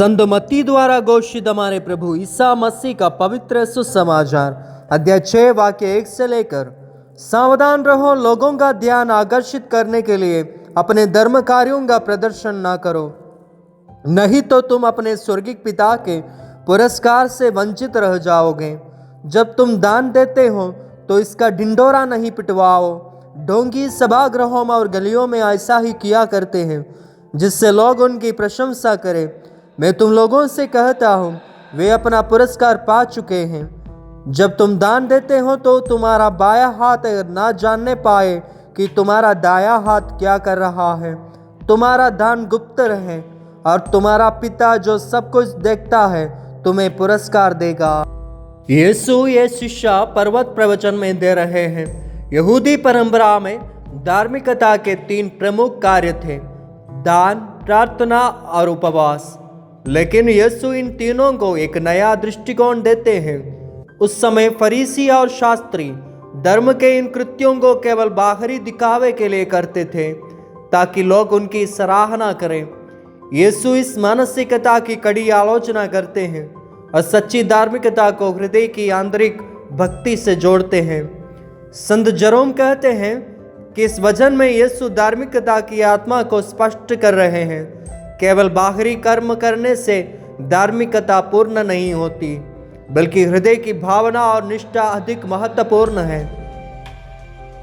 संत मत्ती द्वारा घोषित हमारे प्रभु ईसा मसीह का पवित्र सुसमाचार अध्याय 6 वाक्य 1 से लेकर। सावधान रहो, लोगों का ध्यान आकर्षित करने के लिए अपने धर्म कार्यों का प्रदर्शन ना करो, नहीं तो तुम अपने स्वर्गिक पिता के पुरस्कार से वंचित रह जाओगे। जब तुम दान देते हो तो इसका ढिंढोरा नहीं पिटवाओ। ढोंगी सभागृहों और गलियों में ऐसा ही किया करते हैं, जिससे लोग उनकी प्रशंसा करें। मैं तुम लोगों से कहता हूँ, वे अपना पुरस्कार पा चुके हैं। जब तुम दान देते हो तो तुम्हारा बायां हाथ ना जानने पाए कि तुम्हारा दायां हाथ क्या कर रहा है। तुम्हारा दान गुप्त रहे और तुम्हारा पिता जो सब कुछ देखता है तुम्हें पुरस्कार देगा। यीशु ये शिक्षा पर्वत प्रवचन में दे रहे हैं। यहूदी परंपरा में धार्मिकता के 3 प्रमुख कार्य थे: दान, प्रार्थना और उपवास। लेकिन यीशु इन तीनों को एक नया दृष्टिकोण देते हैं। उस समय फरीसी और शास्त्री धर्म के इन कृत्यों को केवल बाहरी दिखावे के लिए करते थे, ताकि लोग उनकी सराहना करें। यीशु इस मानसिकता की कड़ी आलोचना करते हैं और सच्ची धार्मिकता को हृदय की आंतरिक भक्ति से जोड़ते हैं। संत जेरोम कहते हैं कि इस वचन में यीशु धार्मिकता की आत्मा को स्पष्ट कर रहे हैं। केवल बाहरी कर्म करने से धार्मिकता पूर्ण नहीं होती, बल्कि हृदय की भावना और निष्ठा अधिक महत्वपूर्ण है।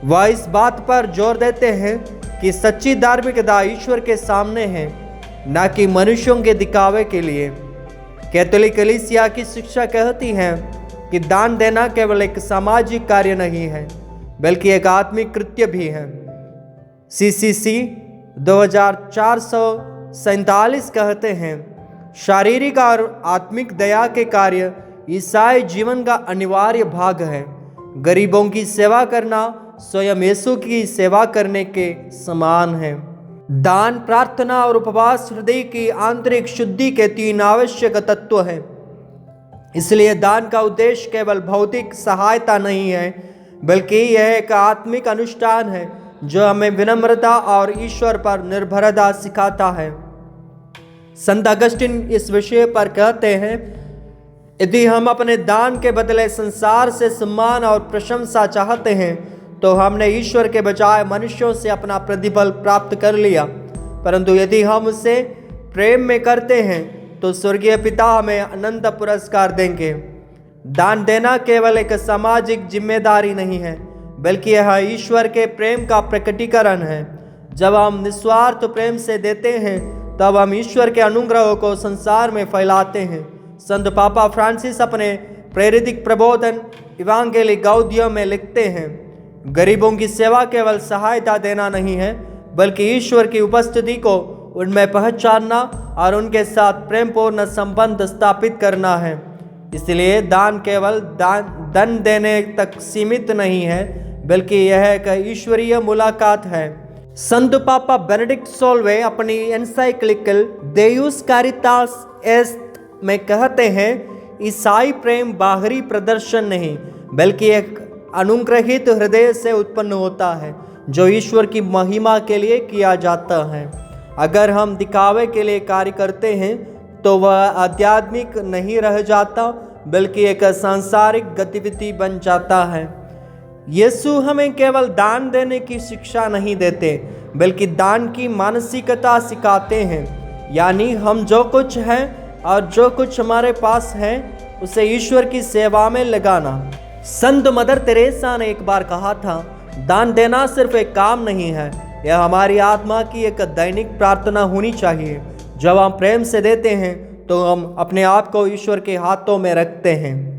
वह इस बात पर जोर देते हैं कि सच्ची धार्मिकता ईश्वर के सामने है, न कि मनुष्यों के दिखावे के लिए। कैथोलिक कलीसिया की शिक्षा कहती है कि दान देना केवल एक सामाजिक कार्य नहीं है, बल्कि एक आत्मिक कृत्य भी है। CCC 2447 कहते हैं, शारीरिक और आत्मिक दया के कार्य ईसाई जीवन का अनिवार्य भाग है। गरीबों की सेवा करना स्वयं यीशु की सेवा करने के समान है। दान, प्रार्थना और उपवास हृदय की आंतरिक शुद्धि के 3 आवश्यक तत्व हैं। इसलिए दान का उद्देश्य केवल भौतिक सहायता नहीं है, बल्कि यह एक आत्मिक अनुष्ठान है जो हमें विनम्रता और ईश्वर पर निर्भरता सिखाता है। संत अगस्टिन इस विषय पर कहते हैं, यदि हम अपने दान के बदले संसार से सम्मान और प्रशंसा चाहते हैं तो हमने ईश्वर के बजाय मनुष्यों से अपना प्रतिफल प्राप्त कर लिया। परंतु यदि हम उसे प्रेम में करते हैं तो स्वर्गीय पिता हमें अनंत पुरस्कार देंगे। दान देना केवल एक सामाजिक जिम्मेदारी नहीं है, बल्कि यह ईश्वर के प्रेम का प्रकटीकरण है। जब हम निस्वार्थ प्रेम से देते हैं तब हम ईश्वर के अनुग्रह को संसार में फैलाते हैं। संत पापा फ्रांसिस अपने प्रेरित प्रबोधन इवांगेली गौडियम में लिखते हैं, गरीबों की सेवा केवल सहायता देना नहीं है, बल्कि ईश्वर की उपस्थिति को उनमें पहचानना और उनके साथ प्रेमपूर्ण संबंध स्थापित करना है। इसलिए दान केवल धन देने तक सीमित नहीं है, बल्कि यह एक ईश्वरीय मुलाकात है। संत पापा बेनेडिक्ट 16वें अपनी एनसाइक्लिकल देयुस कारितास एस्ट में कहते हैं, ईसाई प्रेम बाहरी प्रदर्शन नहीं, बल्कि एक अनुग्रहित हृदय से उत्पन्न होता है, जो ईश्वर की महिमा के लिए किया जाता है। अगर हम दिखावे के लिए कार्य करते हैं तो वह आध्यात्मिक नहीं रह जाता, बल्कि एक सांसारिक गतिविधि बन जाता है। यीशु हमें केवल दान देने की शिक्षा नहीं देते, बल्कि दान की मानसिकता सिखाते हैं। यानी हम जो कुछ हैं और जो कुछ हमारे पास है उसे ईश्वर की सेवा में लगाना। संत मदर तेरेसा ने एक बार कहा था, दान देना सिर्फ एक काम नहीं है, यह हमारी आत्मा की एक दैनिक प्रार्थना होनी चाहिए। जब हम प्रेम से देते हैं तो हम अपने आप को ईश्वर के हाथों में रखते हैं।